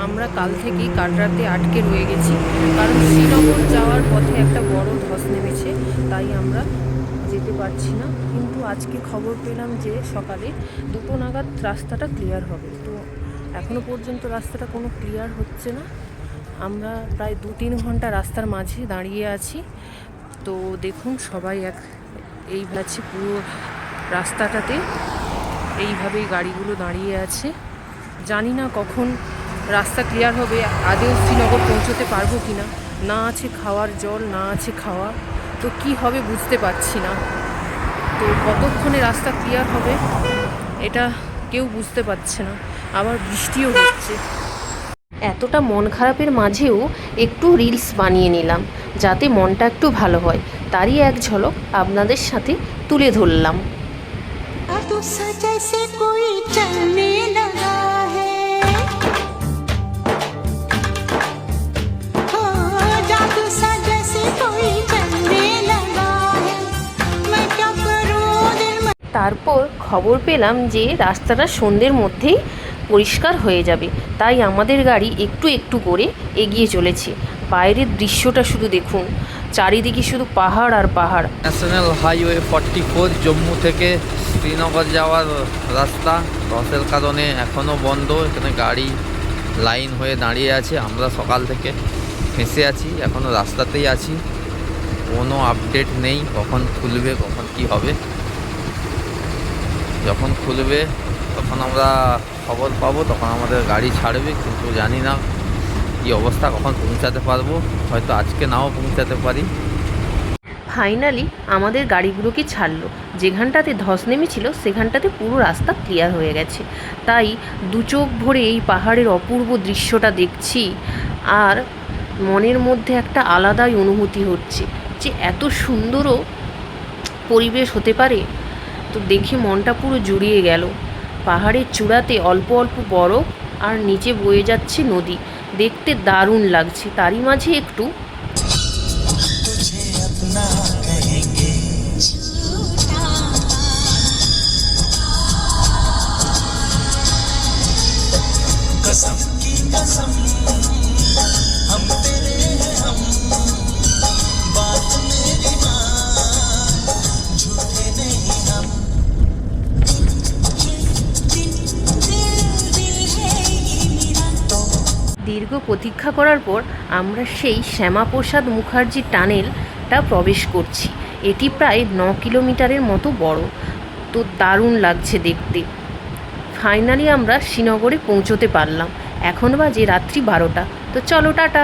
আমরা কাল থেকেই কাটরাতে আটকে রয়ে গেছি, কারণ শ্রীনগর যাওয়ার পথে একটা বড় ধস নেমেছে, তাই আমরা যেতে পারছি না। কিন্তু আজকে খবর পেলাম যে সকালে 2টো নাগাদ রাস্তাটা ক্লিয়ার হবে। তো এখনও পর্যন্ত রাস্তাটা কোনো ক্লিয়ার হচ্ছে না। আমরা প্রায় 2-3 ঘন্টা রাস্তার মাঝে দাঁড়িয়ে আছি। তো দেখুন সবাই এই আছে পুরো রাস্তাটাতে এইভাবেই গাড়িগুলো দাঁড়িয়ে আছে। জানি না কখন রাস্তা ক্লিয়ার হবে, আদেও শ্রীনগর পৌঁছতে পারবো কি না। না আছে খাওয়ার জল, না আছে খাওয়া, তো কি হবে বুঝতে পারছি না। তো কতক্ষণে রাস্তা ক্লিয়ার হবে এটা কেউ বুঝতে পারছে না। আবার বৃষ্টিও হচ্ছে। এতটা মন খারাপের মাঝেও একটু রিলস বানিয়ে নিলাম, যাতে মনটা একটু ভালো হয়। তারই এক ঝলক আপনাদের সাথে তুলে ধরলাম। তারপর খবর পেলাম যে রাস্তাটা সন্ধ্যের মধ্যেই পরিষ্কার হয়ে যাবে, তাই আমাদের গাড়ি একটু একটু করে এগিয়ে চলেছে। বাইরের দৃশ্যটা শুধু দেখুন, চারিদিকে শুধু পাহাড় আর পাহাড়। ন্যাশনাল হাইওয়ে 44 জম্মু থেকে শ্রীনগর যাওয়ার রাস্তা ধসের কারণে এখনও বন্ধ। এখানে গাড়ি লাইন হয়ে দাঁড়িয়ে আছে। আমরা সকাল থেকে ফেঁসে আছি, এখনও রাস্তাতেই আছি। কোনো আপডেট নেই কখন খুলবে, কখন কি হবে। যখন খুলবে তখন আমরা খবর পাবো, তখন আমাদের গাড়ি ছাড়বে। কিন্তু জানি না কী অবস্থা, কখন পৌঁছাতে পারবো। হয়তো আজকে নাও পৌঁছাতে পারি। ফাইনালি আমাদের গাড়িগুলোকে ছাড়লো। যেখানটাতে ধস নেমেছিল সেখানটাতে পুরো রাস্তা ক্লিয়ার হয়ে গেছে। তাই দু চোখ ভরে এই পাহাড়ের অপূর্ব দৃশ্যটা দেখছি, আর মনের মধ্যে একটা আলাদাই অনুভূতি হচ্ছে যে এত সুন্দরও পরিবেশ হতে পারে। তো দেখে মনটা পুরো জুড়িয়ে গেল। পাহাড়ের চূড়াতে অল্প অল্প বরফ, আর নিচে বয়ে যাচ্ছে নদী। দেখতে দারুণ লাগছে। তারই মাঝে একটু দীর্ঘ প্রতীক্ষা করার পর আমরা সেই শ্যামাপ্রসাদ মুখার্জি টানেলটা প্রবেশ করছি। এটি প্রায় 9 কিলোমিটারের মতো বড়। তো দারুণ লাগছে দেখতে। ফাইনালি আমরা শ্রীনগরে পৌঁছতে পারলাম। এখন বাজে রাত্রি 12টা। তো চলো টাটা।